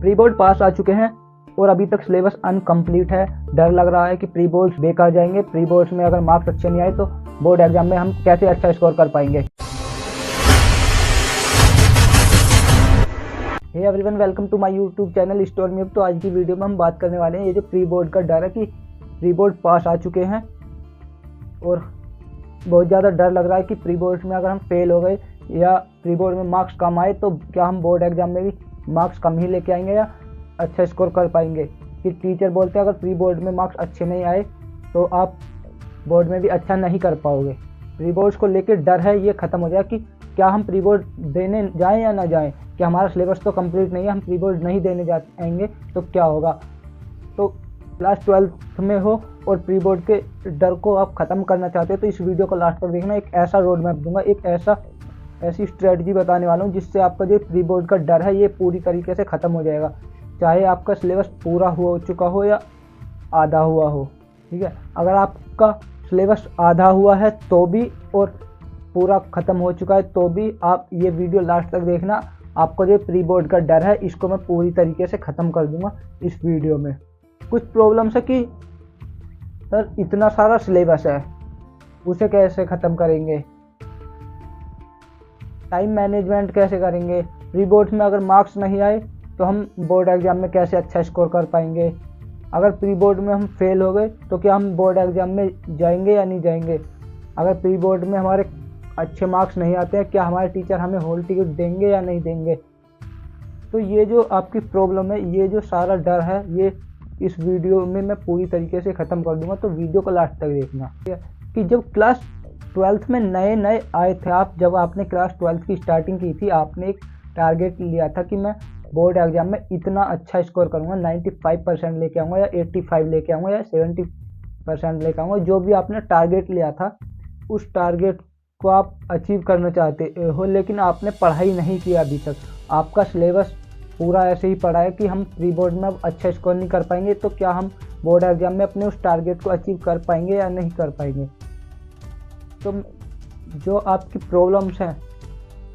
Pre board पास आ चुके हैं और अभी तक सिलेबस अनकम्प्लीट है। डर लग रहा है कि प्री बोर्ड्स बेकार जाएंगे, प्री बोर्ड्स में अगर मार्क्स अच्छे नहीं आए तो बोर्ड एग्जाम में हम कैसे अच्छा स्कोर कर पाएंगे। Hey everyone, welcome to my YouTube channel story में। तो आज की वीडियो में हम बात करने वाले हैं ये जो प्री बोर्ड का डर है कि प्री बोर्ड पास आ चुके हैं और बहुत ज़्यादा डर लग रहा है कि प्री बोर्ड में अगर हम फेल हो गए या प्री बोर्ड में मार्क्स कम आए तो क्या हम बोर्ड एग्जाम में भी मार्क्स कम ही लेके आएंगे या अच्छा स्कोर कर पाएंगे। कि टीचर बोलते हैं अगर प्री बोर्ड में मार्क्स अच्छे नहीं आए तो आप बोर्ड में भी अच्छा नहीं कर पाओगे। प्री बोर्ड्स को लेकर डर है, ये ख़त्म हो जाए कि क्या हम प्री बोर्ड देने जाएं या ना जाएं, कि हमारा सिलेबस तो कंप्लीट नहीं है, हम प्री बोर्ड नहीं देने जाएंगे तो क्या होगा। तो क्लास 12th में हो और प्री बोर्ड के डर को आप ख़त्म करना चाहते हो तो इस वीडियो को लास्ट तक देखना। एक ऐसा रोड मैप दूंगा, एक ऐसी स्ट्रेटजी बताने वाला हूँ जिससे आपका जो प्री बोर्ड का डर है ये पूरी तरीके से ख़त्म हो जाएगा, चाहे आपका सिलेबस पूरा हो चुका हो या आधा हुआ हो। ठीक है, अगर आपका सिलेबस आधा हुआ है तो भी और पूरा ख़त्म हो चुका है तो भी आप ये वीडियो लास्ट तक देखना। आपको जो प्री बोर्ड का डर है इसको मैं पूरी तरीके से ख़त्म कर दूंगा इस वीडियो में। कुछ प्रॉब्लम्स है कि सर इतना सारा सिलेबस है, उसे कैसे ख़त्म करेंगे, टाइम मैनेजमेंट कैसे करेंगे, प्री बोर्ड्स में अगर मार्क्स नहीं आए तो हम बोर्ड एग्ज़ाम में कैसे अच्छा स्कोर कर पाएंगे, अगर प्री बोर्ड में हम फेल हो गए तो क्या हम बोर्ड एग्ज़ाम में जाएंगे या नहीं जाएंगे, अगर प्री बोर्ड में हमारे अच्छे मार्क्स नहीं आते हैं क्या हमारे टीचर हमें हॉल टिकट देंगे या नहीं देंगे। तो ये जो आपकी प्रॉब्लम है, ये जो सारा डर है, ये इस वीडियो में मैं पूरी तरीके से ख़त्म कर दूंगा। तो वीडियो को लास्ट तक देखना। कि जब क्लास 12th में नए आए थे आप, जब आपने क्लास 12th की स्टार्टिंग की थी, आपने एक टारगेट लिया था कि मैं बोर्ड एग्जाम में इतना अच्छा स्कोर करूँगा, 95% लेके आऊँगा या 85 लेके आऊँगा या 70% लेके आऊँगा। जो भी आपने टारगेट लिया था उस टारगेट को आप अचीव करना चाहते हो, लेकिन आपने पढ़ाई नहीं किया अभी तक। आपका सिलेबस पूरा ऐसे ही पड़ा है कि हम प्री बोर्ड में अब अच्छा स्कोर नहीं कर पाएंगे तो क्या हम बोर्ड एग्जाम में अपने उस टारगेट को अचीव कर पाएंगे या नहीं कर पाएंगे। तो जो आपकी प्रॉब्लम्स हैं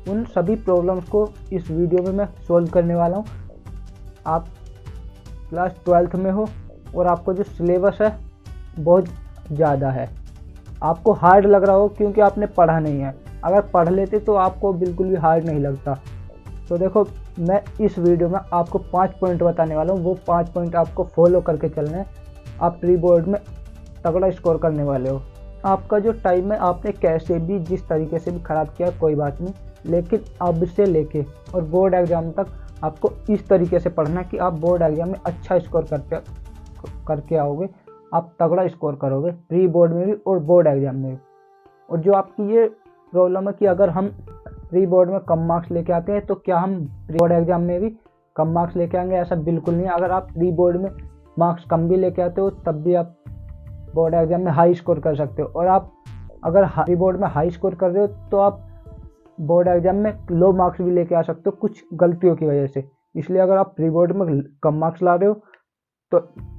उन सभी प्रॉब्लम्स को इस वीडियो में मैं सॉल्व करने वाला हूँ। आप क्लास 12th में हो और आपको जो सिलेबस है बहुत ज़्यादा है, आपको हार्ड लग रहा हो क्योंकि आपने पढ़ा नहीं है। अगर पढ़ लेते तो आपको बिल्कुल भी हार्ड नहीं लगता। तो देखो, मैं इस वीडियो में आपको 5 पॉइंट बताने वाला हूँ, वो 5 पॉइंट आपको फॉलो करके चलना है। आप प्री बोर्ड में तगड़ा स्कोर करने वाले हो। आपका जो टाइम है आपने कैसे भी जिस तरीके से भी ख़राब किया कोई बात नहीं, लेकिन अब से लेके और बोर्ड एग्ज़ाम तक आपको इस तरीके से पढ़ना है कि आप बोर्ड एग्ज़ाम में अच्छा स्कोर करके आओगे, आप तगड़ा स्कोर करोगे प्री बोर्ड में भी और बोर्ड एग्ज़ाम में भी। और जो आपकी ये प्रॉब्लम है कि अगर हम प्री बोर्ड में कम मार्क्स लेके आते हैं तो क्या हम प्री बोर्ड एग्ज़ाम में भी कम मार्क्स लेके आएंगे, ऐसा बिल्कुल नहीं है। अगर आप प्री बोर्ड में मार्क्स कम भी लेके आते हो तब भी आप बोर्ड एग्ज़ाम में हाई स्कोर कर सकते हो। और आप अगर प्री बोर्ड में हाई स्कोर कर रहे हो तो आप बोर्ड एग्ज़ाम में लो मार्क्स भी लेके आ सकते हो कुछ गलतियों की वजह से। इसलिए अगर आप प्री बोर्ड में कम मार्क्स ला रहे हो तो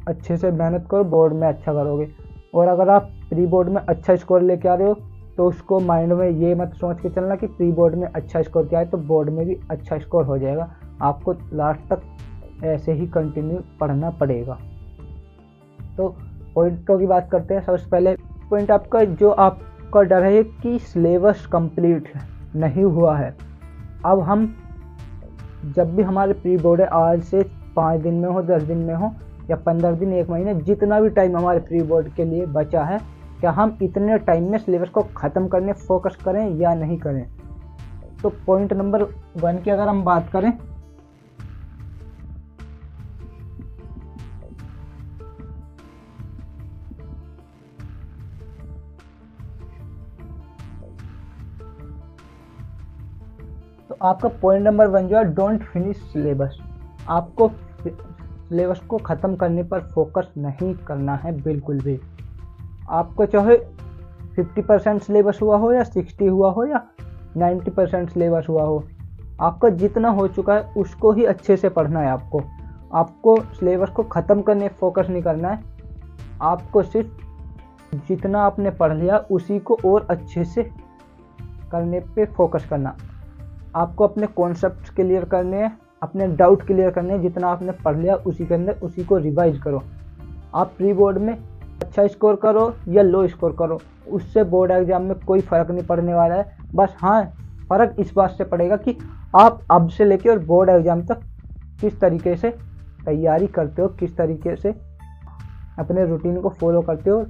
अच्छे से मेहनत करो, बोर्ड में अच्छा करोगे। और अगर आप प्री बोर्ड में अच्छा स्कोर लेके आ रहे हो तो उसको माइंड में ये मत सोच के चलना कि प्री बोर्ड में अच्छा स्कोर किया है तो बोर्ड में भी अच्छा स्कोर हो जाएगा। आपको लास्ट तक ऐसे ही कंटिन्यू पढ़ना पड़ेगा। तो पॉइंटों की बात करते हैं। सबसे पहले पॉइंट आपका जो आपका डर है कि सिलेबस कंप्लीट नहीं हुआ है। अब हम जब भी हमारे प्री बोर्ड है, आज से 5 दिन में हो, 10 दिन में हो या 15 दिन, 1 महीने, जितना भी टाइम हमारे प्री बोर्ड के लिए बचा है, क्या हम इतने टाइम में सिलेबस को ख़त्म करने फोकस करें या नहीं करें। तो पॉइंट नंबर 1 की अगर हम बात करें तो आपका पॉइंट नंबर 1 जो है, डोंट फिनिश सिलेबस। आपको सिलेबस को ख़त्म करने पर फोकस नहीं करना है बिल्कुल भी। आपको चाहे 50% सिलेबस हुआ हो या 60 हुआ हो या 90% सिलेबस हुआ हो, आपका जितना हो चुका है उसको ही अच्छे से पढ़ना है। आपको सिलेबस को ख़त्म करने फोकस नहीं करना है। आपको सिर्फ जितना आपने पढ़ लिया उसी को और अच्छे से करने पे फोकस करना। आपको अपने कॉन्सेप्ट्स क्लियर करने हैं अपने डाउट क्लियर करने, जितना आपने पढ़ लिया उसी के अंदर उसी को रिवाइज करो। आप प्री बोर्ड में अच्छा स्कोर करो या लो स्कोर करो, उससे बोर्ड एग्जाम में कोई फ़र्क नहीं पड़ने वाला है। बस हाँ, फ़र्क इस बात से पड़ेगा कि आप अब से लेकर और बोर्ड एग्जाम तक किस तरीके से तैयारी करते हो, किस तरीके से अपने रूटीन को फॉलो करते हो,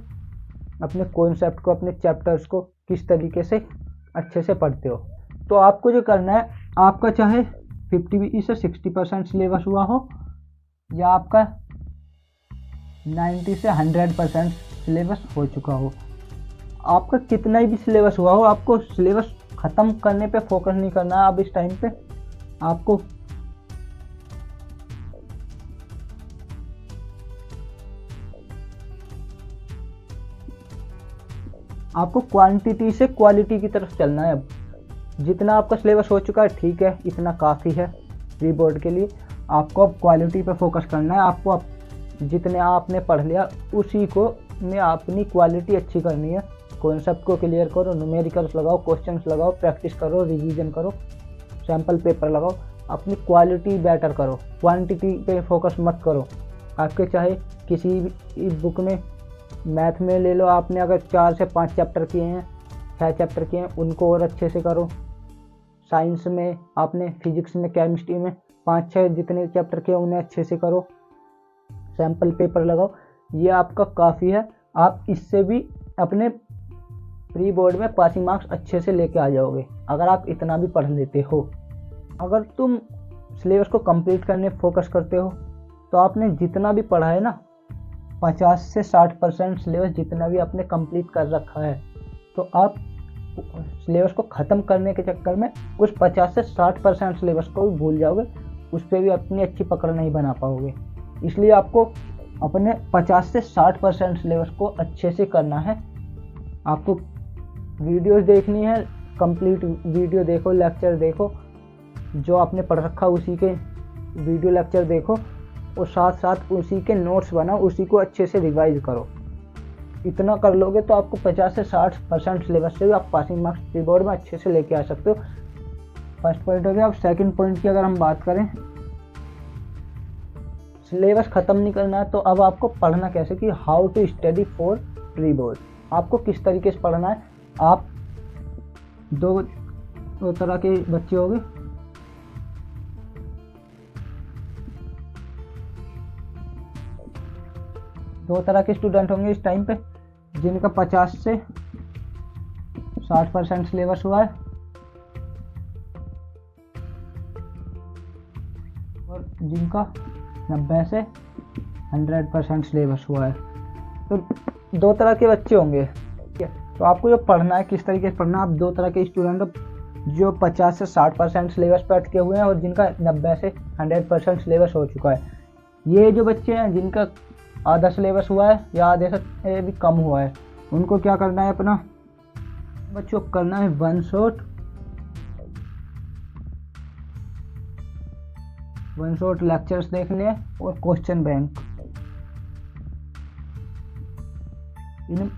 अपने कॉन्सेप्ट को, अपने चैप्टर्स को किस तरीके से अच्छे से पढ़ते हो। तो आपको जो करना है, आपका चाहे 50 से 60% सिलेबस हुआ हो या आपका 90 से 100% सिलेबस हो चुका हो, आपका कितना ही भी सिलेबस हुआ हो, आपको सिलेबस ख़त्म करने पे फोकस नहीं करना है। अब इस टाइम पे आपको क्वांटिटी से क्वालिटी की तरफ चलना है। अब जितना आपका सिलेबस हो चुका है ठीक है, इतना काफ़ी है प्री बोर्ड के लिए। आपको अब क्वालिटी पे फोकस करना है। आपको अब जितने आपने पढ़ लिया उसी को में अपनी क्वालिटी अच्छी करनी है। कॉन्सेप्ट को क्लियर करो, न्यूमेरिकल्स लगाओ, क्वेश्चंस लगाओ, प्रैक्टिस करो, रिवीजन करो, सैम्पल पेपर लगाओ, अपनी क्वालिटी बेटर करो। क्वांटिटी पे फोकस मत करो। आपके चाहे किसी भी बुक में, मैथ में ले लो, आपने अगर 4 से 5 चैप्टर किए हैं, 6 चैप्टर किए हैं, उनको और अच्छे से करो। साइंस में आपने फिजिक्स में, केमिस्ट्री में 5-6 जितने चैप्टर किए उन्हें अच्छे से करो, सैम्पल पेपर लगाओ। ये आपका काफ़ी है। आप इससे भी अपने प्री बोर्ड में पासिंग मार्क्स अच्छे से लेके आ जाओगे अगर आप इतना भी पढ़ लेते हो। अगर तुम सिलेबस को कंप्लीट करने फोकस करते हो तो आपने जितना भी पढ़ा है ना, 50 से 60% सिलेबस जितना भी आपने कंप्लीट कर रखा है, तो आप सिलेबस को ख़त्म करने के चक्कर में उस 50 से 60% सिलेबस को भी भूल जाओगे, उस पर भी अपनी अच्छी पकड़ नहीं बना पाओगे। इसलिए आपको अपने 50 से 60% सिलेबस को अच्छे से करना है। आपको वीडियोस देखनी है, कंप्लीट वीडियो देखो, लेक्चर देखो, जो आपने पढ़ रखा उसी के वीडियो लेक्चर देखो और साथ साथ उसी के नोट्स बनाओ, उसी को अच्छे से रिवाइज करो। इतना कर लोगे तो आपको 50 से 60% सिलेबस से भी आप पासिंग मार्क्स प्री बोर्ड में अच्छे से लेके आ सकते हो। फर्स्ट पॉइंट हो गया। अब सेकंड पॉइंट की अगर हम बात करें, सिलेबस ख़त्म नहीं करना है तो अब आपको पढ़ना कैसे, कि how to study for pre board. आपको किस तरीके से पढ़ना है। आप दो तरह के बच्चे होंगे। दो तरह के स्टूडेंट होंगे इस टाइम पे, जिनका 50 से 60% सिलेबस हुआ है और जिनका 90 से 100% सिलेबस हुआ है। तो दो तरह के बच्चे होंगे। ठीक है, तो आपको जो पढ़ना है, किस तरीके से पढ़ना है, आप दो तरह के स्टूडेंट हो, जो 50 से 60% सिलेबस पे अटके हुए हैं और जिनका 90 से 100% सिलेबस हो चुका है। ये जो बच्चे हैं जिनका आधा सिलेबस हुआ है या आधे से भी कम हुआ है, उनको क्या करना है, अपना बच्चों को करना है वन शॉट लेक्चर्स देखने हैं और क्वेश्चन बैंक। इन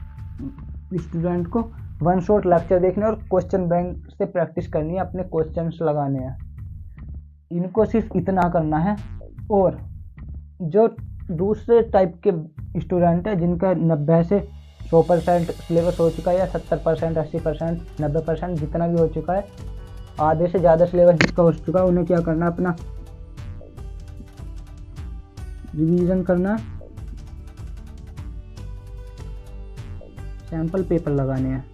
स्टूडेंट को वन शॉट लेक्चर देखने और क्वेश्चन बैंक से प्रैक्टिस करनी है, अपने क्वेश्चंस लगाने हैं। इनको सिर्फ इतना करना है। और जो दूसरे टाइप के स्टूडेंट है जिनका 90 से 100% सिलेबस हो चुका है या 70%, 80%, 90% जितना भी हो चुका है, आधे से ज़्यादा सिलेबस जिसका हो चुका है, उन्हें क्या करना है, अपना रिवीजन करना, सैम्पल पेपर लगाने हैं।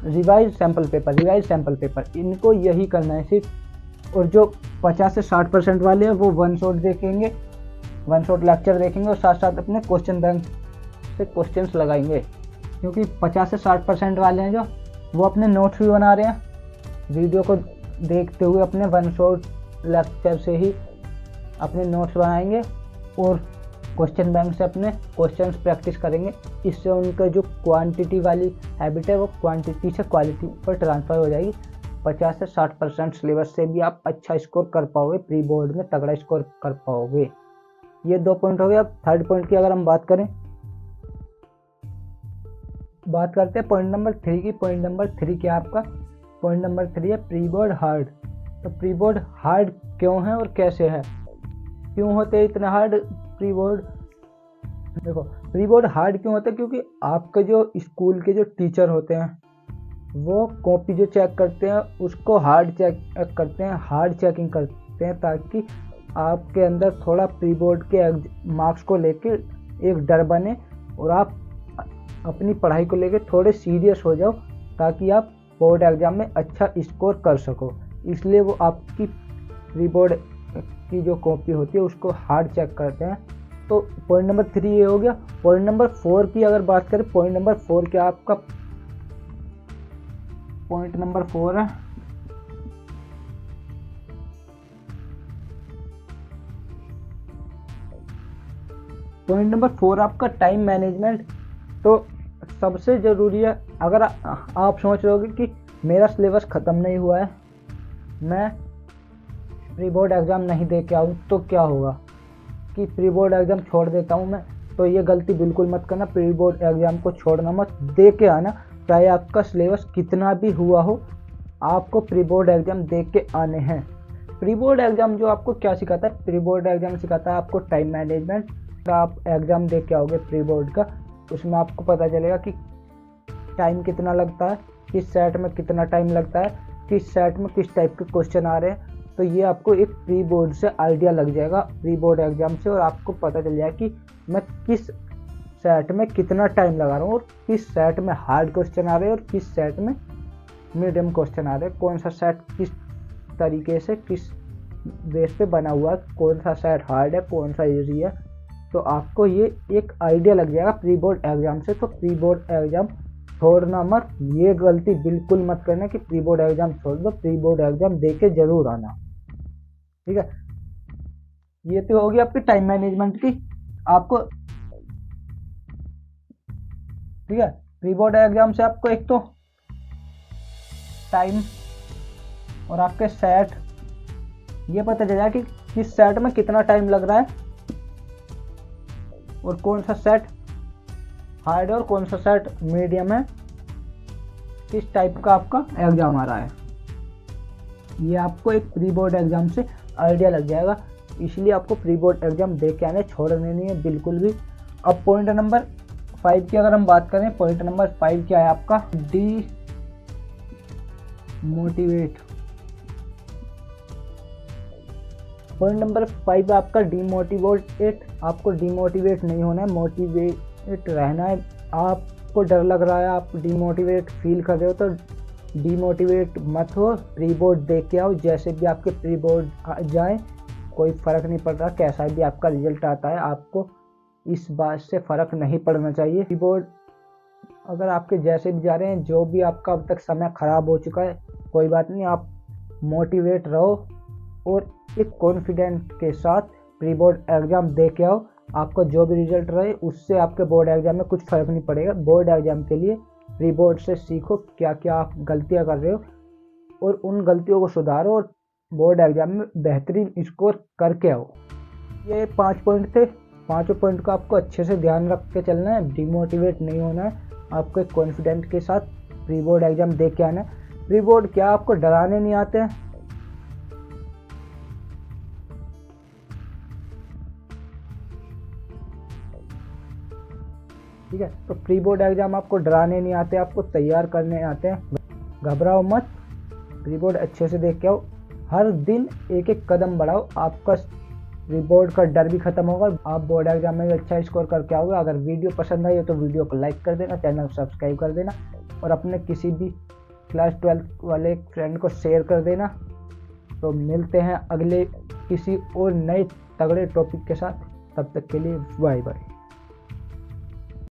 रिवाइज सैम्पल पेपर, इनको यही करना है सिर्फ। और जो 50 से 60% वाले हैं वो वन शॉट देखेंगे, वन शॉट लेक्चर देखेंगे और साथ साथ अपने क्वेश्चन बैंक से क्वेश्चंस लगाएंगे। क्योंकि 50 से 60% वाले हैं जो, वो अपने नोट्स भी बना रहे हैं, वीडियो को देखते हुए अपने वन शॉट लेक्चर से ही अपने नोट्स बनाएंगे और क्वेश्चन बैंक से अपने क्वेश्चंस प्रैक्टिस करेंगे। इससे उनका जो क्वांटिटी वाली हैबिट है वो क्वांटिटी से क्वालिटी पर ट्रांसफ़र हो जाएगी। 50 से 60% सिलेबस से भी आप अच्छा स्कोर कर पाओगे, प्री बोर्ड में तगड़ा स्कोर कर पाओगे। ये 2 पॉइंट हो गए। अब थर्ड पॉइंट की अगर हम बात करते हैं पॉइंट नंबर 3 की। पॉइंट नंबर 3 क्या है आपका? पॉइंट नंबर 3 है प्री बोर्ड हार्ड। तो प्री बोर्ड हार्ड क्यों है और कैसे है, क्यों होते हैं इतने हार्ड प्री बोर्ड। देखो प्री बोर्ड हार्ड क्यों होते हैं, क्योंकि आपके जो स्कूल के जो टीचर होते हैं वो कॉपी जो चेक करते हैं उसको हार्ड चेक करते हैं, हार्ड चेकिंग करते हैं, ताकि आपके अंदर थोड़ा प्री बोर्ड के मार्क्स को लेके एक डर बने और आप अपनी पढ़ाई को लेके थोड़े सीरियस हो जाओ, ताकि आप बोर्ड एग्जाम में अच्छा स्कोर कर सको। इसलिए वो आपकी प्री बोर्ड की जो कॉपी होती है उसको हार्ड चेक करते हैं। तो पॉइंट नंबर 3 ये हो गया। पॉइंट नंबर 4 की अगर बात करें, पॉइंट नंबर 4 क्या आपका पॉइंट नंबर 4 है पॉइंट नंबर 4 आपका टाइम मैनेजमेंट। तो सबसे ज़रूरी है, अगर आप सोच रहे होगे कि मेरा सिलेबस ख़त्म नहीं हुआ है, मैं प्री बोर्ड एग्ज़ाम नहीं दे के आऊँ तो क्या होगा, कि प्री बोर्ड एग्ज़ाम छोड़ देता हूँ मैं, तो ये गलती बिल्कुल मत करना। प्री बोर्ड एग्ज़ाम को छोड़ना मत, दे के आना, चाहे आपका सिलेबस कितना भी हुआ हो, आपको प्री बोर्ड एग्ज़ाम दे के आने हैं। प्री बोर्ड एग्ज़ाम जो आपको क्या सिखाता है, प्री बोर्ड एग्ज़ाम सिखाता है आपको टाइम मैनेजमेंट। आप एग्ज़ाम दे के आओगे प्री बोर्ड का, उसमें आपको पता चलेगा कि टाइम कितना लगता है, किस सेट में कितना टाइम लगता है, किस सेट में किस टाइप के क्वेश्चन आ रहे हैं। तो ये आपको एक प्री बोर्ड से आइडिया लग जाएगा, प्री बोर्ड एग्ज़ाम से, और आपको पता चल जाएगा कि मैं किस सेट में कितना टाइम लगा रहा हूँ, और किस सेट में हार्ड क्वेश्चन आ रहे हैं और किस सेट में मीडियम क्वेश्चन आ रहे हैं, कौन सा सेट किस तरीके से किस बेस पे बना हुआ है, कौन सा सेट हार्ड है कौन सा ईजी है। तो आपको ये एक आइडिया लग जाएगा प्री बोर्ड एग्ज़ाम से। तो प्री बोर्ड एग्ज़ाम छोड़ना मत, ये गलती बिल्कुल मत करना कि प्री बोर्ड एग्ज़ाम छोड़ दो, प्री बोर्ड एग्ज़ाम दे के ज़रूर आना, ठीक है। ये तो होगी आपकी टाइम मैनेजमेंट की, आपको, ठीक है। प्री बोर्ड एग्ज़ाम से आपको एक तो टाइम और आपके सेट ये पता चला कि किस सेट में कितना टाइम लग रहा है, और कौन सा सेट हार्ड है और कौन सा सेट मीडियम है, किस टाइप का आपका एग्ज़ाम आ रहा है। ये आपको एक प्री बोर्ड एग्ज़ाम से आइडिया लग जाएगा, इसलिए आपको प्री बोर्ड एग्ज़ाम दे के आने, छोड़ने नहीं है बिल्कुल भी। अब पॉइंट नंबर 5 की अगर हम बात करें, पॉइंट नंबर 5 क्या है आपका, मोटिवेट। पॉइंट नंबर 5 आपका डीमोटिवेट। आपको डीमोटिवेट नहीं होना है, मोटिवेट रहना है। आपको डर लग रहा है, आप डीमोटिवेट फील कर रहे हो, तो डीमोटिवेट मत हो, प्री बोर्ड दे के आओ। जैसे भी आपके प्री बोर्ड जाए कोई फ़र्क नहीं पड़ रहा, कैसा भी आपका रिजल्ट आता है, आपको इस बात से फ़र्क नहीं पड़ना चाहिए। प्री बोर्ड अगर आपके जैसे भी जा रहे हैं, जो भी आपका अब तक समय ख़राब हो चुका है, कोई बात नहीं, आप मोटिवेट रहो और एक कॉन्फिडेंट के साथ प्री बोर्ड एग्ज़ाम दे के आओ। आपका जो भी रिजल्ट रहे उससे आपके बोर्ड एग्ज़ाम में कुछ फ़र्क नहीं पड़ेगा। बोर्ड एग्ज़ाम के लिए प्री बोर्ड से सीखो क्या क्या आप गलतियां कर रहे हो और उन गलतियों को सुधारो और बोर्ड एग्ज़ाम में बेहतरीन स्कोर करके आओ। ये 5 पॉइंट थे, 5 पॉइंट का आपको अच्छे से ध्यान रख के चलना है, डिमोटिवेट नहीं होना है, आपको एक कॉन्फिडेंट के साथ प्री बोर्ड एग्ज़ाम दे के आना है। प्री बोर्ड क्या आपको डराने नहीं आते हैं, ठीक है। तो प्री बोर्ड एग्ज़ाम आपको डराने नहीं आते, आपको तैयार करने आते हैं। घबराओ मत, प्री बोर्ड अच्छे से देख के आओ, हर दिन एक एक कदम बढ़ाओ, आपका प्री बोर्ड का डर भी खत्म होगा, आप बोर्ड एग्जाम में भी अच्छा स्कोर करके आओगे। अगर वीडियो पसंद आई हो तो वीडियो को लाइक कर देना, चैनल को सब्सक्राइब कर देना और अपने किसी भी क्लास 12 वाले फ्रेंड को शेयर कर देना। तो मिलते हैं अगले किसी और नए तगड़े टॉपिक के साथ, तब तक के लिए बाय बाय।